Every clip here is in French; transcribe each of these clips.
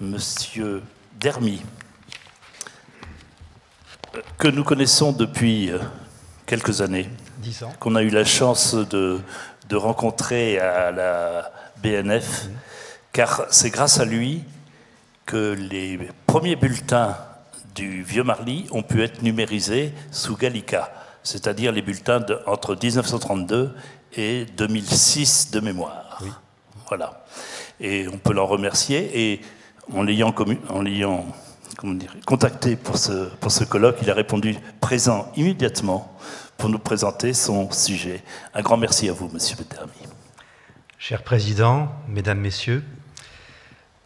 Monsieur Dermy, que nous connaissons depuis quelques années, 10 ans, qu'on a eu la chance de rencontrer à la BNF, car c'est grâce à lui que les premiers bulletins du Vieux-Marly ont pu être numérisés sous Gallica, c'est-à-dire les bulletins entre 1932 et 2006 de mémoire. Oui. Voilà. Et on peut l'en remercier. Et en l'ayant contacté pour ce colloque, il a répondu présent immédiatement pour nous présenter son sujet. Un grand merci à vous, Monsieur Dermy. Cher Président, Mesdames, Messieurs,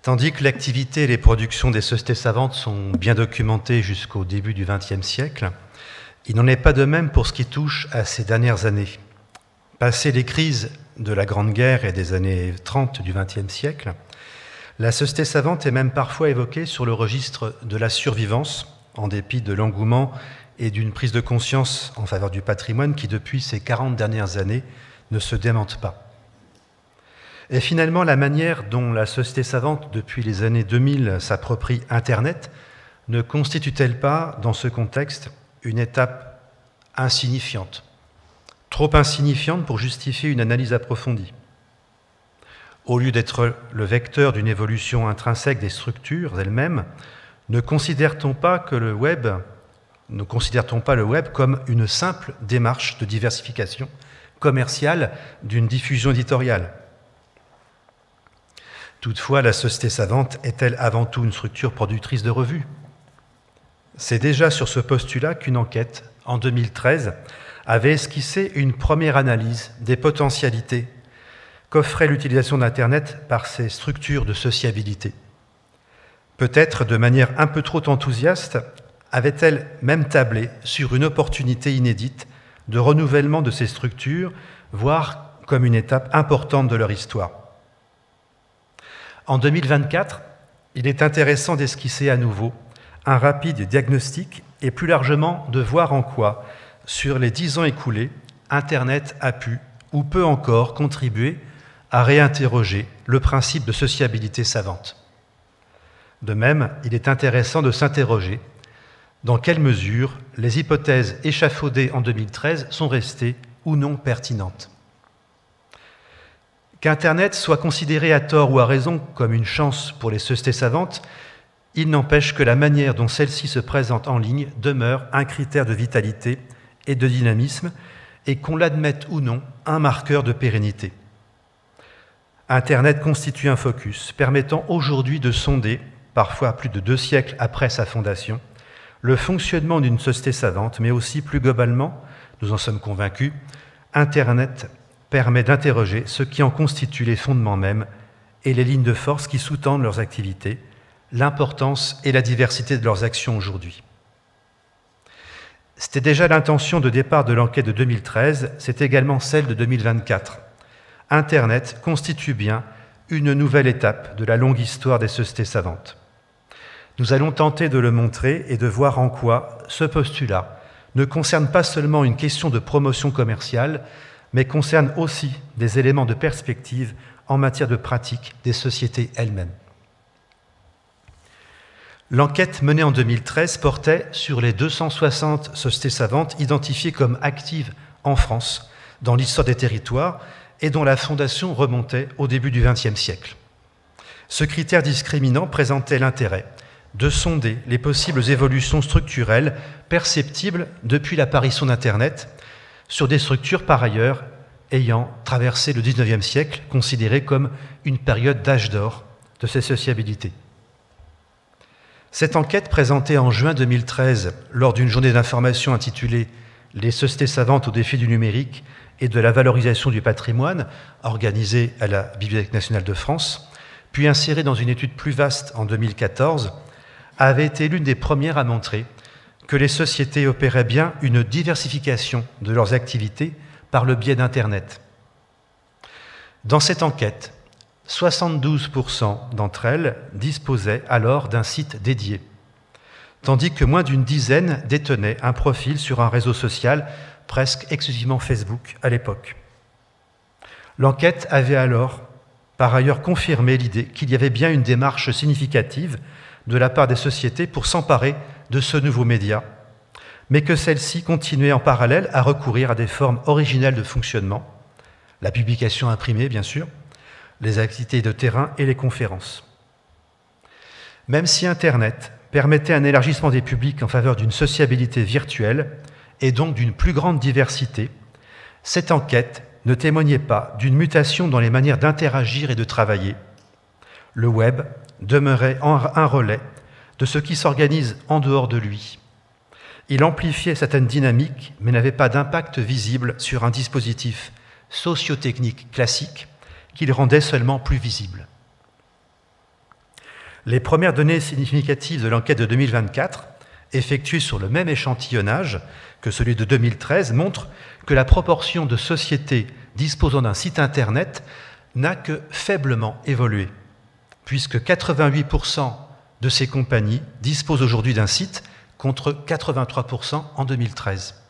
tandis que l'activité et les productions des sociétés savantes sont bien documentées jusqu'au début du XXe siècle, il n'en est pas de même pour ce qui touche à ces dernières années. Passé les crises de la Grande Guerre et des années 30 du XXe siècle, la société savante est même parfois évoquée sur le registre de la survivance, en dépit de l'engouement et d'une prise de conscience en faveur du patrimoine qui, depuis ces 40 dernières années, ne se démente pas. Et finalement, la manière dont la société savante, depuis les années 2000, s'approprie Internet, ne constitue-t-elle pas, dans ce contexte, une étape insignifiante, trop insignifiante pour justifier une analyse approfondie? Au lieu d'être le vecteur d'une évolution intrinsèque des structures elles-mêmes, ne considère-t-on pas le web comme une simple démarche de diversification commerciale d'une diffusion éditoriale? Toutefois, la société savante est-elle avant tout une structure productrice de revues? C'est déjà sur ce postulat qu'une enquête, en 2013, avait esquissé une première analyse des potentialités qu'offrait l'utilisation d'Internet par ces structures de sociabilité. Peut-être de manière un peu trop enthousiaste, avait-elle même tablé sur une opportunité inédite de renouvellement de ces structures, voire comme une étape importante de leur histoire. En 2024, il est intéressant d'esquisser à nouveau un rapide diagnostic et plus largement de voir en quoi, sur les 10 ans écoulés, Internet a pu ou peut encore contribuer à réinterroger le principe de sociabilité savante. De même, il est intéressant de s'interroger dans quelle mesure les hypothèses échafaudées en 2013 sont restées ou non pertinentes. Qu'Internet soit considéré à tort ou à raison comme une chance pour les sociétés savantes, il n'empêche que la manière dont celle-ci se présente en ligne demeure un critère de vitalité et de dynamisme, et qu'on l'admette ou non, un marqueur de pérennité. Internet constitue un focus permettant aujourd'hui de sonder, parfois plus de 2 siècles après sa fondation, le fonctionnement d'une société savante, mais aussi plus globalement, nous en sommes convaincus, Internet permet d'interroger ce qui en constitue les fondements mêmes et les lignes de force qui sous-tendent leurs activités, l'importance et la diversité de leurs actions aujourd'hui. C'était déjà l'intention de départ de l'enquête de 2013, c'est également celle de 2024. Internet constitue bien une nouvelle étape de la longue histoire des sociétés savantes. Nous allons tenter de le montrer et de voir en quoi ce postulat ne concerne pas seulement une question de promotion commerciale, mais concerne aussi des éléments de perspective en matière de pratique des sociétés elles-mêmes. L'enquête menée en 2013 portait sur les 260 sociétés savantes identifiées comme actives en France dans l'histoire des territoires et dont la fondation remontait au début du XXe siècle. Ce critère discriminant présentait l'intérêt de sonder les possibles évolutions structurelles perceptibles depuis l'apparition d'Internet sur des structures par ailleurs ayant traversé le XIXe siècle, considérées comme une période d'âge d'or de ces sociabilités. Cette enquête, présentée en juin 2013 lors d'une journée d'information intitulée « Les sociétés savantes au défi du numérique et de la valorisation du patrimoine » organisée à la Bibliothèque nationale de France, puis insérée dans une étude plus vaste en 2014, avait été l'une des premières à montrer que les sociétés opéraient bien une diversification de leurs activités par le biais d'Internet. Dans cette enquête, 72% d'entre elles disposaient alors d'un site dédié, tandis que moins d'une dizaine détenaient un profil sur un réseau social, presque exclusivement Facebook à l'époque. L'enquête avait alors par ailleurs confirmé l'idée qu'il y avait bien une démarche significative de la part des sociétés pour s'emparer de ce nouveau média, mais que celles-ci continuaient en parallèle à recourir à des formes originelles de fonctionnement, la publication imprimée bien sûr, les activités de terrain et les conférences. Même si Internet permettait un élargissement des publics en faveur d'une sociabilité virtuelle et donc d'une plus grande diversité, cette enquête ne témoignait pas d'une mutation dans les manières d'interagir et de travailler. Le web demeurait un relais de ce qui s'organise en dehors de lui. Il amplifiait certaines dynamiques, mais n'avait pas d'impact visible sur un dispositif socio-technique classique qu'il rendait seulement plus visible. Les premières données significatives de l'enquête de 2024, effectuée sur le même échantillonnage que celui de 2013, montrent que la proportion de sociétés disposant d'un site Internet n'a que faiblement évolué, puisque 88% de ces compagnies disposent aujourd'hui d'un site contre 83% en 2013.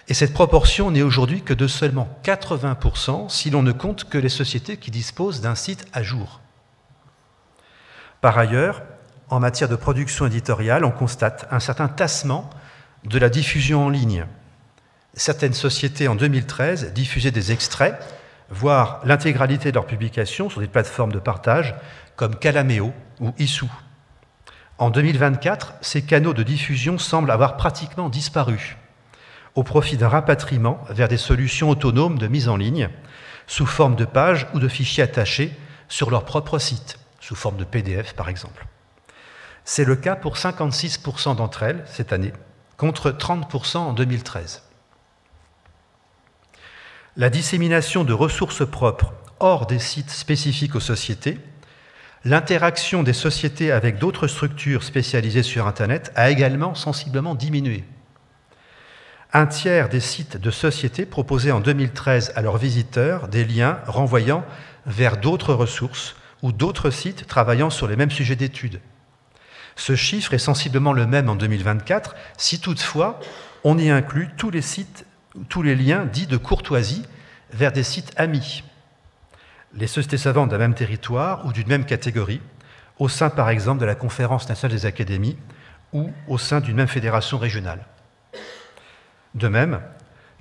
Et cette proportion n'est aujourd'hui que de seulement 80% si l'on ne compte que les sociétés qui disposent d'un site à jour. Par ailleurs, en matière de production éditoriale, on constate un certain tassement de la diffusion en ligne. Certaines sociétés, en 2013, diffusaient des extraits, voire l'intégralité de leurs publications sur des plateformes de partage comme Calameo ou Issou. En 2024, ces canaux de diffusion semblent avoir pratiquement disparu, au profit d'un rapatriement vers des solutions autonomes de mise en ligne, sous forme de pages ou de fichiers attachés sur leur propre site, sous forme de PDF par exemple. C'est le cas pour 56% d'entre elles cette année, contre 30% en 2013. La dissémination de ressources propres hors des sites spécifiques aux sociétés, l'interaction des sociétés avec d'autres structures spécialisées sur Internet a également sensiblement diminué. Un tiers des sites de sociétés proposaient en 2013 à leurs visiteurs des liens renvoyant vers d'autres ressources ou d'autres sites travaillant sur les mêmes sujets d'études. Ce chiffre est sensiblement le même en 2024, si toutefois on y inclut tous les liens dits de courtoisie vers des sites amis. Les sociétés savantes d'un même territoire ou d'une même catégorie, au sein par exemple de la Conférence nationale des académies ou au sein d'une même fédération régionale. De même,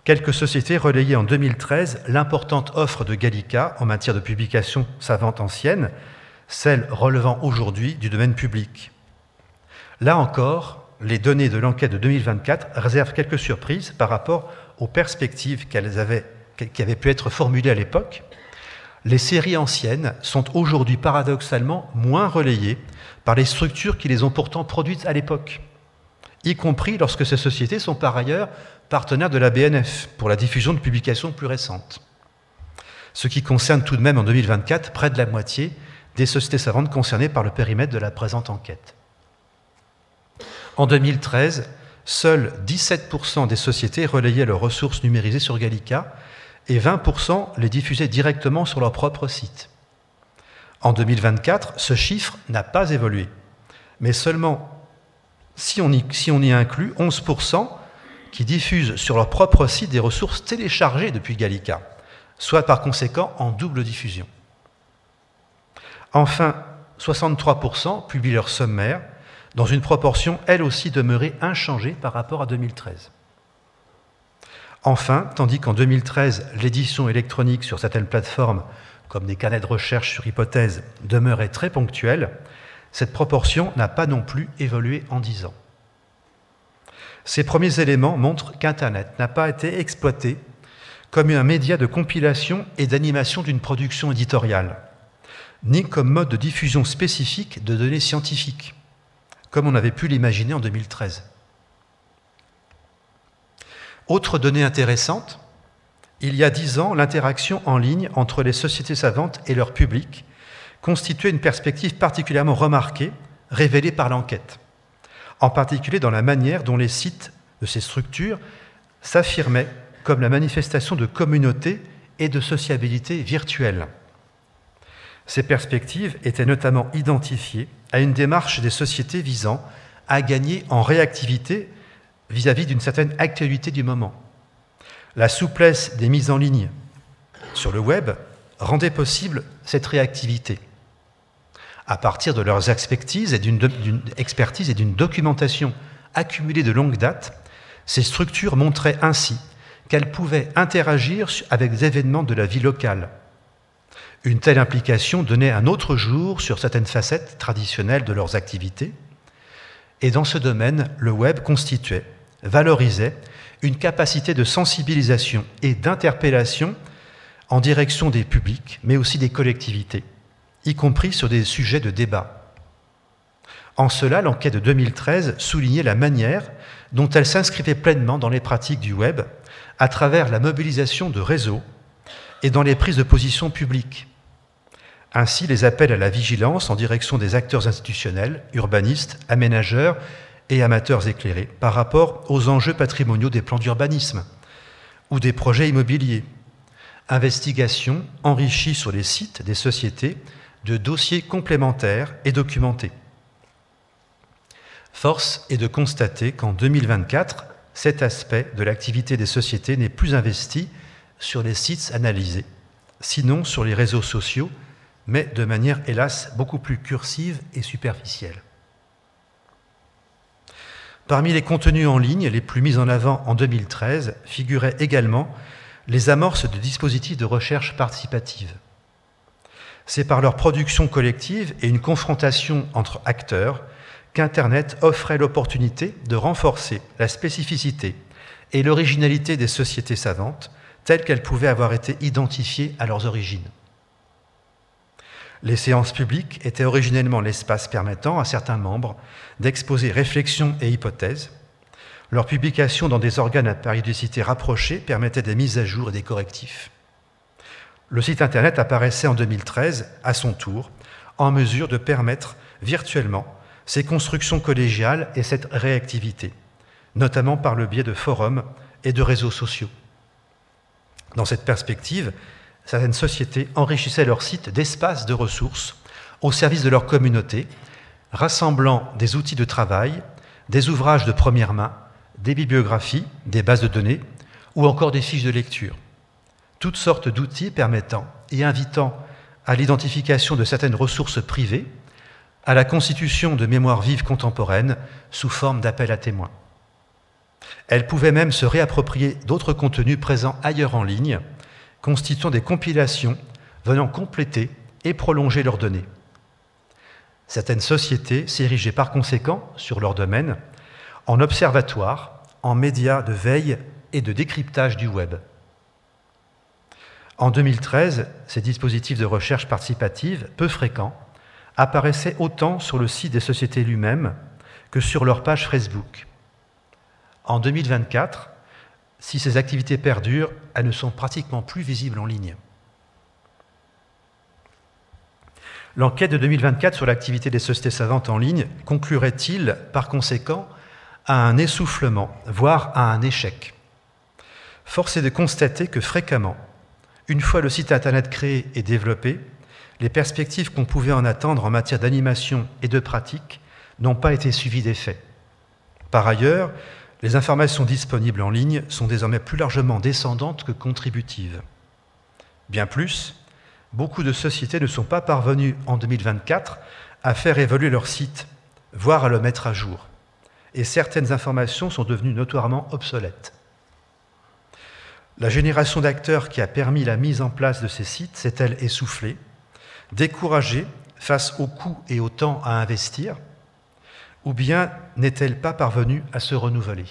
quelques sociétés relayaient en 2013 l'importante offre de Gallica en matière de publications savantes anciennes, celles relevant aujourd'hui du domaine public. Là encore, les données de l'enquête de 2024 réservent quelques surprises par rapport aux perspectives qui avaient pu être formulées à l'époque. Les séries anciennes sont aujourd'hui paradoxalement moins relayées par les structures qui les ont pourtant produites à l'époque, y compris lorsque ces sociétés sont par ailleurs partenaires de la BNF pour la diffusion de publications plus récentes. Ce qui concerne tout de même en 2024 près de la moitié des sociétés savantes concernées par le périmètre de la présente enquête. En 2013, seuls 17% des sociétés relayaient leurs ressources numérisées sur Gallica et 20% les diffusaient directement sur leur propre site. En 2024, ce chiffre n'a pas évolué, mais seulement, si on y inclut 11% qui diffusent sur leur propre site des ressources téléchargées depuis Gallica, soit par conséquent en double diffusion. Enfin, 63% publient leur sommaire, dans une proportion elle aussi demeurée inchangée par rapport à 2013. Enfin, tandis qu'en 2013, l'édition électronique sur certaines plateformes, comme des carnets de recherche sur hypothèse, demeurait très ponctuelle, cette proportion n'a pas non plus évolué en 10 ans. Ces premiers éléments montrent qu'Internet n'a pas été exploité comme un média de compilation et d'animation d'une production éditoriale, ni comme mode de diffusion spécifique de données scientifiques, comme on avait pu l'imaginer en 2013. Autre donnée intéressante, il y a 10 ans, l'interaction en ligne entre les sociétés savantes et leur public constituait une perspective particulièrement remarquée, révélée par l'enquête, en particulier dans la manière dont les sites de ces structures s'affirmaient comme la manifestation de communauté et de sociabilité virtuelle. Ces perspectives étaient notamment identifiées à une démarche des sociétés visant à gagner en réactivité vis-à-vis d'une certaine actualité du moment. La souplesse des mises en ligne sur le web rendaient possible cette réactivité. À partir de leurs expertises et d'une documentation accumulée de longue date, ces structures montraient ainsi qu'elles pouvaient interagir avec des événements de la vie locale. Une telle implication donnait un autre jour sur certaines facettes traditionnelles de leurs activités, et dans ce domaine, le web constituait, valorisait une capacité de sensibilisation et d'interpellation en direction des publics, mais aussi des collectivités, y compris sur des sujets de débat. En cela, l'enquête de 2013 soulignait la manière dont elle s'inscrivait pleinement dans les pratiques du web à travers la mobilisation de réseaux et dans les prises de position publiques. Ainsi, les appels à la vigilance en direction des acteurs institutionnels, urbanistes, aménageurs et amateurs éclairés par rapport aux enjeux patrimoniaux des plans d'urbanisme ou des projets immobiliers. Investigation enrichie sur les sites des sociétés de dossiers complémentaires et documentés. Force est de constater qu'en 2024, cet aspect de l'activité des sociétés n'est plus investi sur les sites analysés, sinon sur les réseaux sociaux, mais de manière, hélas, beaucoup plus cursive et superficielle. Parmi les contenus en ligne les plus mis en avant en 2013 figuraient également les amorces de dispositifs de recherche participative. C'est par leur production collective et une confrontation entre acteurs qu'Internet offrait l'opportunité de renforcer la spécificité et l'originalité des sociétés savantes telles qu'elles pouvaient avoir été identifiées à leurs origines. Les séances publiques étaient originellement l'espace permettant à certains membres d'exposer réflexions et hypothèses. Leur publication dans des organes à périodicité rapprochée permettait des mises à jour et des correctifs. Le site Internet apparaissait en 2013, à son tour, en mesure de permettre virtuellement ces constructions collégiales et cette réactivité, notamment par le biais de forums et de réseaux sociaux. Dans cette perspective, certaines sociétés enrichissaient leurs sites d'espaces de ressources au service de leur communauté, rassemblant des outils de travail, des ouvrages de première main, des bibliographies, des bases de données ou encore des fiches de lecture. Toutes sortes d'outils permettant et invitant à l'identification de certaines ressources privées, à la constitution de mémoires vives contemporaines sous forme d'appels à témoins. Elles pouvaient même se réapproprier d'autres contenus présents ailleurs en ligne, constituant des compilations venant compléter et prolonger leurs données. Certaines sociétés s'érigeaient par conséquent, sur leur domaine, en observatoires, en médias de veille et de décryptage du web. En 2013, ces dispositifs de recherche participative, peu fréquents, apparaissaient autant sur le site des sociétés lui-même que sur leur page Facebook. En 2024, si ces activités perdurent, elles ne sont pratiquement plus visibles en ligne. L'enquête de 2024 sur l'activité des sociétés savantes en ligne conclurait-il, par conséquent, à un essoufflement, voire à un échec? Force est de constater que fréquemment, une fois le site Internet créé et développé, les perspectives qu'on pouvait en attendre en matière d'animation et de pratique n'ont pas été suivies d'effet. Par ailleurs, les informations disponibles en ligne sont désormais plus largement descendantes que contributives. Bien plus, beaucoup de sociétés ne sont pas parvenues en 2024 à faire évoluer leur site, voire à le mettre à jour. Et certaines informations sont devenues notoirement obsolètes. La génération d'acteurs qui a permis la mise en place de ces sites s'est-elle essoufflée, découragée face au coût et au temps à investir, ou bien n'est-elle pas parvenue à se renouveler?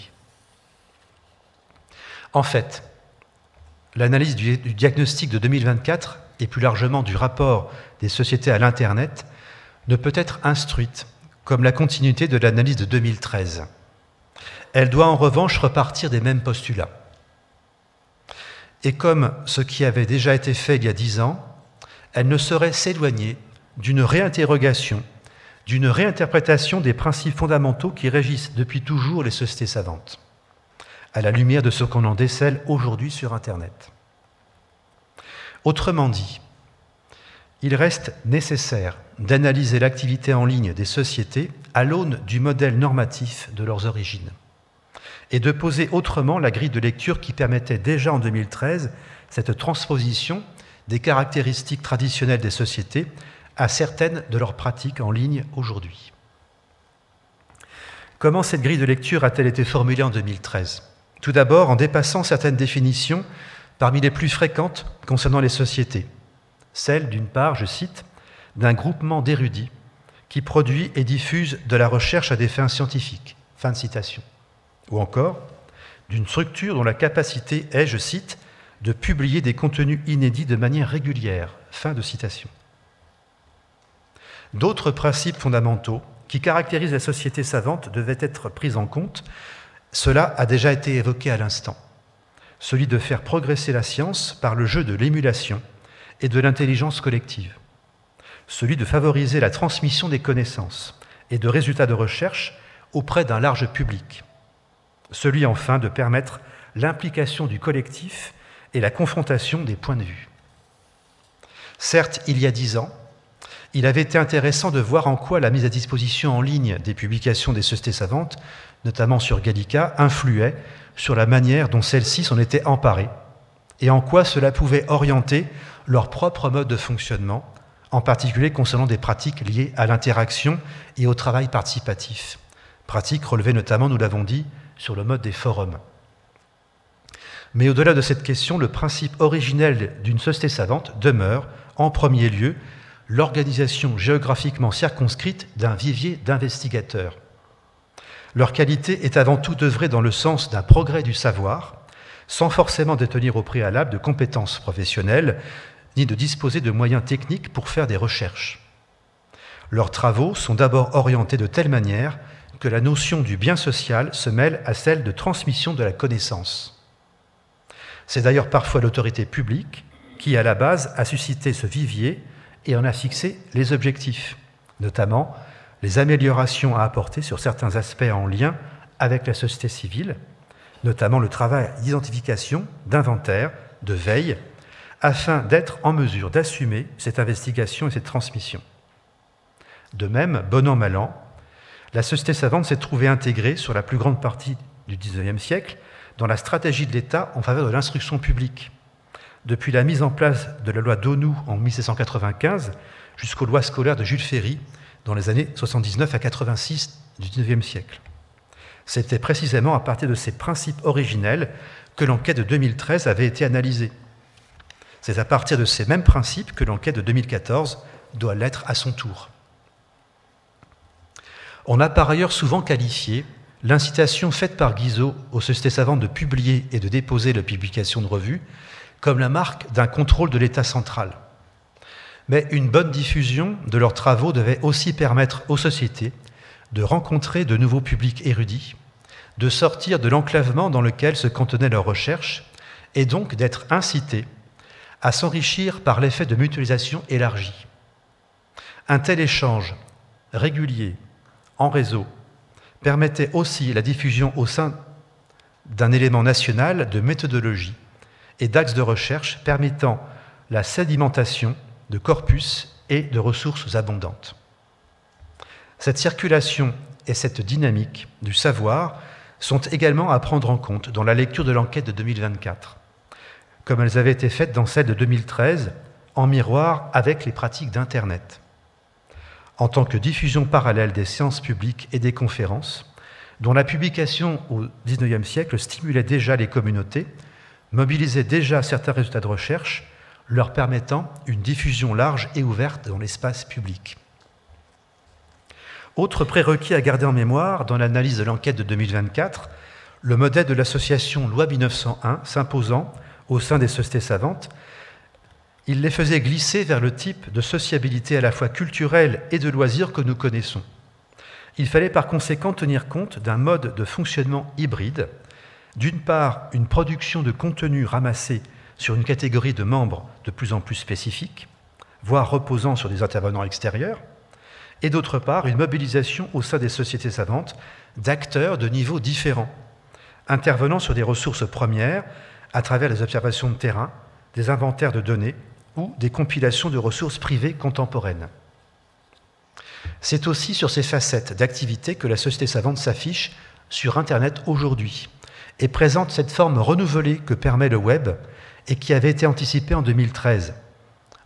En fait, l'analyse du diagnostic de 2024 et plus largement du rapport des sociétés à l'Internet ne peut être instruite comme la continuité de l'analyse de 2013. Elle doit en revanche repartir des mêmes postulats. Et comme ce qui avait déjà été fait il y a 10 ans, elle ne saurait s'éloigner d'une réinterrogation, d'une réinterprétation des principes fondamentaux qui régissent depuis toujours les sociétés savantes, à la lumière de ce qu'on en décèle aujourd'hui sur Internet. Autrement dit, il reste nécessaire d'analyser l'activité en ligne des sociétés à l'aune du modèle normatif de leurs origines et de poser autrement la grille de lecture qui permettait déjà en 2013 cette transposition des caractéristiques traditionnelles des sociétés à certaines de leurs pratiques en ligne aujourd'hui. Comment cette grille de lecture a-t-elle été formulée en 2013 ? Tout d'abord en dépassant certaines définitions parmi les plus fréquentes concernant les sociétés. Celle, d'une part, je cite, « d'un groupement d'érudits qui produit et diffuse de la recherche à des fins scientifiques ». Fin de citation. Ou encore, d'une structure dont la capacité est, je cite, « de publier des contenus inédits de manière régulière ». Fin de citation. D'autres principes fondamentaux qui caractérisent la société savante devaient être pris en compte. Cela a déjà été évoqué à l'instant. Celui de faire progresser la science par le jeu de l'émulation et de l'intelligence collective. Celui de favoriser la transmission des connaissances et de résultats de recherche auprès d'un large public. Celui enfin de permettre l'implication du collectif et la confrontation des points de vue. Certes, il y a 10 ans, il avait été intéressant de voir en quoi la mise à disposition en ligne des publications des sociétés savantes, notamment sur Gallica, influait sur la manière dont celles-ci s'en étaient emparées et en quoi cela pouvait orienter leur propre mode de fonctionnement, en particulier concernant des pratiques liées à l'interaction et au travail participatif. Pratiques relevées notamment, nous l'avons dit, sur le mode des forums. Mais au-delà de cette question, le principe originel d'une société savante demeure, en premier lieu, l'organisation géographiquement circonscrite d'un vivier d'investigateurs. Leur qualité est avant tout d'œuvrer dans le sens d'un progrès du savoir, sans forcément détenir au préalable de compétences professionnelles, ni de disposer de moyens techniques pour faire des recherches. Leurs travaux sont d'abord orientés de telle manière que la notion du bien social se mêle à celle de transmission de la connaissance. C'est d'ailleurs parfois l'autorité publique qui, à la base, a suscité ce vivier et en a fixé les objectifs, notamment les améliorations à apporter sur certains aspects en lien avec la société civile, notamment le travail d'identification, d'inventaire, de veille, afin d'être en mesure d'assumer cette investigation et cette transmission. De même, bon an, mal an, la société savante s'est trouvée intégrée sur la plus grande partie du XIXe siècle dans la stratégie de l'État en faveur de l'instruction publique. Depuis la mise en place de la loi Daunou en 1795 jusqu'aux lois scolaires de Jules Ferry dans les années 79 à 86 du XIXe siècle. C'était précisément à partir de ces principes originels que l'enquête de 2013 avait été analysée. C'est à partir de ces mêmes principes que l'enquête de 2014 doit l'être à son tour. On a par ailleurs souvent qualifié l'incitation faite par Guizot aux sociétés savantes de publier et de déposer la publication de revues comme la marque d'un contrôle de l'État central. Mais une bonne diffusion de leurs travaux devait aussi permettre aux sociétés de rencontrer de nouveaux publics érudits, de sortir de l'enclavement dans lequel se contenaient leurs recherches et donc d'être incitées à s'enrichir par l'effet de mutualisation élargie. Un tel échange régulier, en réseau, permettait aussi la diffusion au sein d'un élément national de méthodologie et d'axes de recherche permettant la sédimentation de corpus et de ressources abondantes. Cette circulation et cette dynamique du savoir sont également à prendre en compte dans la lecture de l'enquête de 2024, comme elles avaient été faites dans celle de 2013, en miroir avec les pratiques d'Internet. En tant que diffusion parallèle des séances publiques et des conférences, dont la publication au XIXe siècle stimulait déjà les communautés, mobilisait déjà certains résultats de recherche, leur permettant une diffusion large et ouverte dans l'espace public. Autre prérequis à garder en mémoire dans l'analyse de l'enquête de 2024, le modèle de l'association Loi 1901 s'imposant au sein des sociétés savantes, il les faisait glisser vers le type de sociabilité à la fois culturelle et de loisirs que nous connaissons. Il fallait par conséquent tenir compte d'un mode de fonctionnement hybride, d'une part une production de contenu ramassé sur une catégorie de membres de plus en plus spécifique, voire reposant sur des intervenants extérieurs, et d'autre part une mobilisation au sein des sociétés savantes d'acteurs de niveaux différents, intervenant sur des ressources premières à travers les observations de terrain, des inventaires de données ou des compilations de ressources privées contemporaines. C'est aussi sur ces facettes d'activité que la société savante s'affiche sur Internet aujourd'hui et présente cette forme renouvelée que permet le web et qui avait été anticipée en 2013,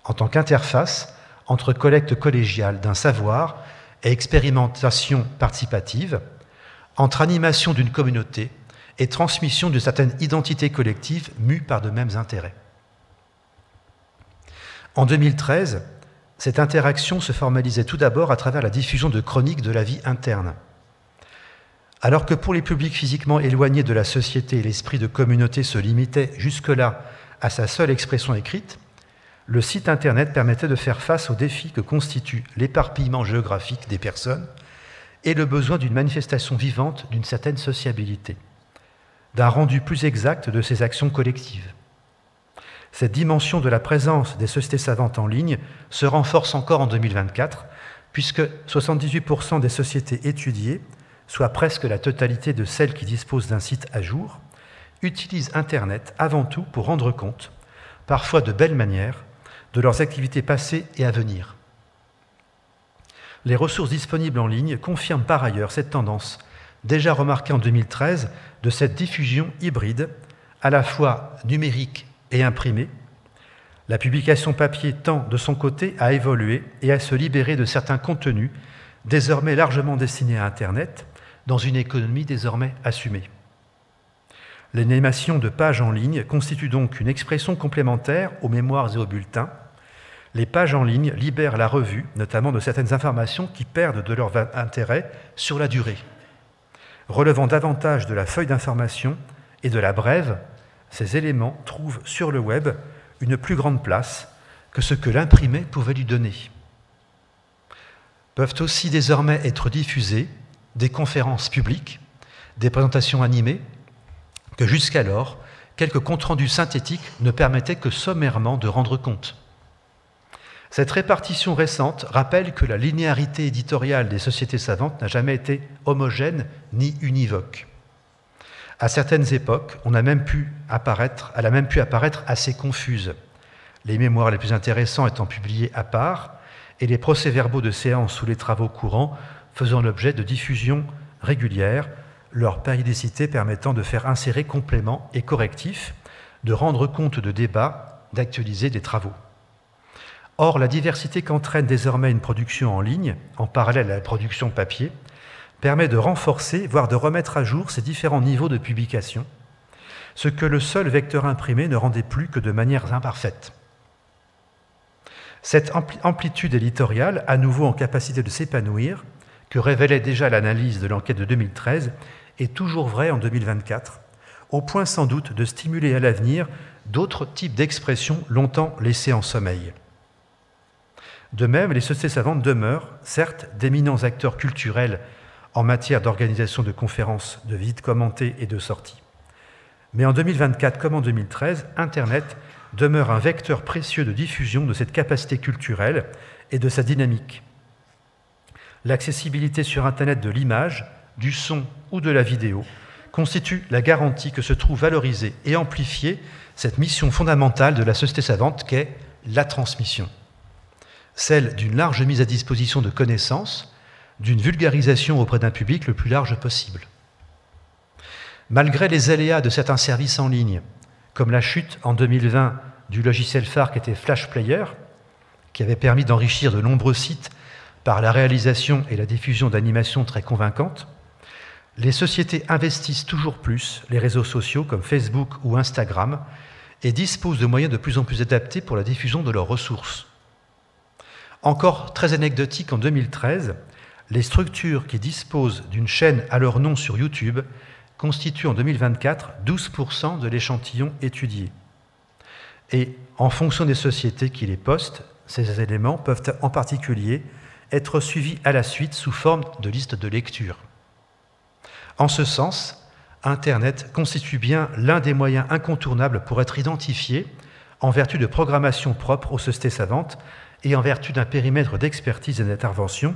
en tant qu'interface entre collecte collégiale d'un savoir et expérimentation participative, entre animation d'une communauté et transmission d'une certaine identité collective mue par de mêmes intérêts. En 2013, cette interaction se formalisait tout d'abord à travers la diffusion de chroniques de la vie interne. Alors que pour les publics physiquement éloignés de la société, l'esprit de communauté se limitait jusque-là à sa seule expression écrite, le site Internet permettait de faire face aux défis que constituent l'éparpillement géographique des personnes et le besoin d'une manifestation vivante d'une certaine sociabilité, d'un rendu plus exact de ces actions collectives. Cette dimension de la présence des sociétés savantes en ligne se renforce encore en 2024, puisque 78% des sociétés étudiées, soit presque la totalité de celles qui disposent d'un site à jour, utilisent Internet avant tout pour rendre compte, parfois de belle manière, de leurs activités passées et à venir. Les ressources disponibles en ligne confirment par ailleurs cette tendance, déjà remarquée en 2013, de cette diffusion hybride, à la fois numérique et imprimée. La publication papier tend, de son côté, à évoluer et à se libérer de certains contenus, désormais largement destinés à Internet, dans une économie désormais assumée. L'animation de pages en ligne constitue donc une expression complémentaire aux mémoires et aux bulletins. Les pages en ligne libèrent la revue, notamment de certaines informations qui perdent de leur intérêt sur la durée. Relevant davantage de la feuille d'information et de la brève, ces éléments trouvent sur le web une plus grande place que ce que l'imprimé pouvait lui donner. Peuvent aussi désormais être diffusées des conférences publiques, des présentations animées, que jusqu'alors, quelques comptes rendus synthétiques ne permettaient que sommairement de rendre compte. Cette répartition récente rappelle que la linéarité éditoriale des sociétés savantes n'a jamais été homogène ni univoque. À certaines époques, elle a même pu apparaître assez confuse, les mémoires les plus intéressants étant publiés à part et les procès-verbaux de séances ou les travaux courants faisant l'objet de diffusions régulières, leur périodicité permettant de faire insérer compléments et correctifs, de rendre compte de débats, d'actualiser des travaux. Or, la diversité qu'entraîne désormais une production en ligne, en parallèle à la production papier, permet de renforcer, voire de remettre à jour ces différents niveaux de publication, ce que le seul vecteur imprimé ne rendait plus que de manière imparfaite. Cette amplitude éditoriale, à nouveau en capacité de s'épanouir, que révélait déjà l'analyse de l'enquête de 2013, est toujours vraie en 2024, au point sans doute de stimuler à l'avenir d'autres types d'expressions longtemps laissées en sommeil. De même, les sociétés savantes demeurent, certes, d'éminents acteurs culturels en matière d'organisation de conférences, de visites commentées et de sorties. Mais en 2024 comme en 2013, Internet demeure un vecteur précieux de diffusion de cette capacité culturelle et de sa dynamique. L'accessibilité sur Internet de l'image, du son ou de la vidéo constitue la garantie que se trouve valorisée et amplifiée cette mission fondamentale de la société savante qu'est la transmission. Celle d'une large mise à disposition de connaissances, d'une vulgarisation auprès d'un public le plus large possible. Malgré les aléas de certains services en ligne, comme la chute en 2020 du logiciel phare qui était Flash Player, qui avait permis d'enrichir de nombreux sites par la réalisation et la diffusion d'animations très convaincantes, les sociétés investissent toujours plus les réseaux sociaux comme Facebook ou Instagram et disposent de moyens de plus en plus adaptés pour la diffusion de leurs ressources. Encore très anecdotique, en 2013, les structures qui disposent d'une chaîne à leur nom sur YouTube constituent en 2024 12% de l'échantillon étudié. Et en fonction des sociétés qui les postent, ces éléments peuvent en particulier être suivis à la suite sous forme de liste de lecture. En ce sens, Internet constitue bien l'un des moyens incontournables pour être identifié en vertu de programmation propre aux sociétés savantes et en vertu d'un périmètre d'expertise et d'intervention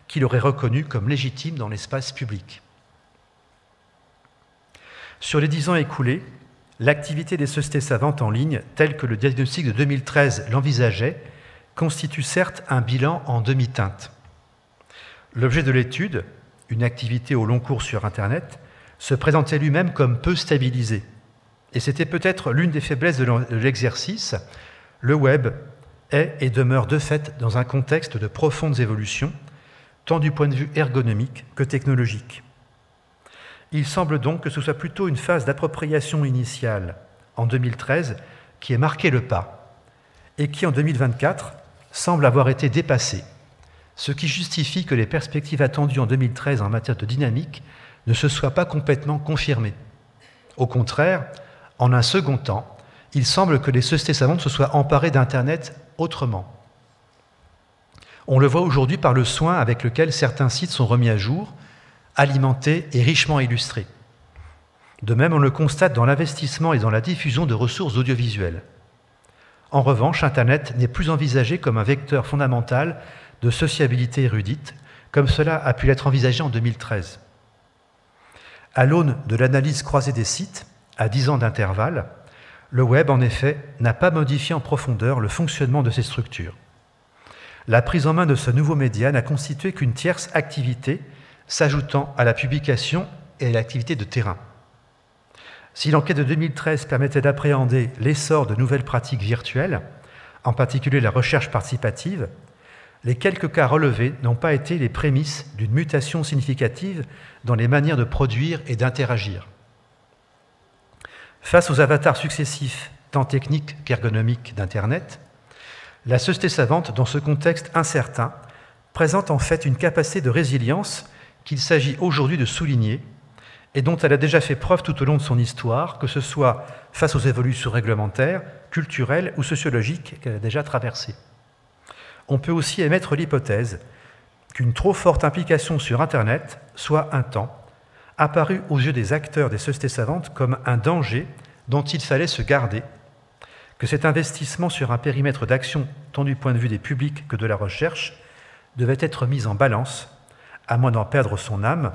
qu'il aurait reconnu comme légitime dans l'espace public. Sur les 10 ans écoulés, l'activité des sociétés savantes en ligne, telle que le diagnostic de 2013 l'envisageait, constitue certes un bilan en demi-teinte. L'objet de l'étude, une activité au long cours sur Internet, se présentait lui-même comme peu stabilisé. Et c'était peut-être l'une des faiblesses de l'exercice. Le web est et demeure de fait dans un contexte de profondes évolutions, tant du point de vue ergonomique que technologique. Il semble donc que ce soit plutôt une phase d'appropriation initiale en 2013 qui ait marqué le pas et qui en 2024 semble avoir été dépassée, ce qui justifie que les perspectives attendues en 2013 en matière de dynamique ne se soient pas complètement confirmées. Au contraire, en un second temps, il semble que les sociétés savantes se soient emparées d'Internet autrement. On le voit aujourd'hui par le soin avec lequel certains sites sont remis à jour, alimentés et richement illustrés. De même, on le constate dans l'investissement et dans la diffusion de ressources audiovisuelles. En revanche, Internet n'est plus envisagé comme un vecteur fondamental de sociabilité érudite, comme cela a pu l'être envisagé en 2013. À l'aune de l'analyse croisée des sites, à 10 ans d'intervalle, le web, en effet, n'a pas modifié en profondeur le fonctionnement de ces structures. La prise en main de ce nouveau média n'a constitué qu'une tierce activité s'ajoutant à la publication et à l'activité de terrain. Si l'enquête de 2013 permettait d'appréhender l'essor de nouvelles pratiques virtuelles, en particulier la recherche participative, les quelques cas relevés n'ont pas été les prémices d'une mutation significative dans les manières de produire et d'interagir. Face aux avatars successifs, tant techniques qu'ergonomiques d'Internet, la société savante, dans ce contexte incertain, présente en fait une capacité de résilience qu'il s'agit aujourd'hui de souligner et dont elle a déjà fait preuve tout au long de son histoire, que ce soit face aux évolutions réglementaires, culturelles ou sociologiques qu'elle a déjà traversées. On peut aussi émettre l'hypothèse qu'une trop forte implication sur Internet soit un temps apparu aux yeux des acteurs des sociétés savantes comme un danger dont il fallait se garder, que cet investissement sur un périmètre d'action tant du point de vue des publics que de la recherche devait être mis en balance, à moins d'en perdre son âme,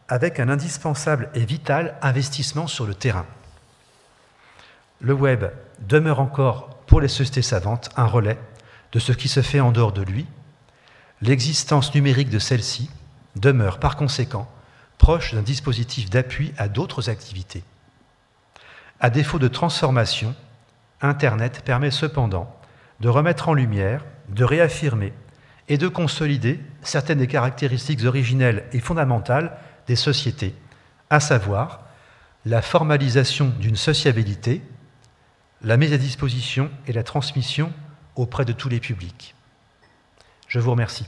avec un indispensable et vital investissement sur le terrain. Le web demeure encore, pour les sociétés savantes, un relais de ce qui se fait en dehors de lui. L'existence numérique de celle-ci demeure, par conséquent, proche d'un dispositif d'appui à d'autres activités. À défaut de transformation, Internet permet cependant de remettre en lumière, de réaffirmer et de consolider certaines des caractéristiques originelles et fondamentales des sociétés, à savoir la formalisation d'une sociabilité, la mise à disposition et la transmission auprès de tous les publics. Je vous remercie.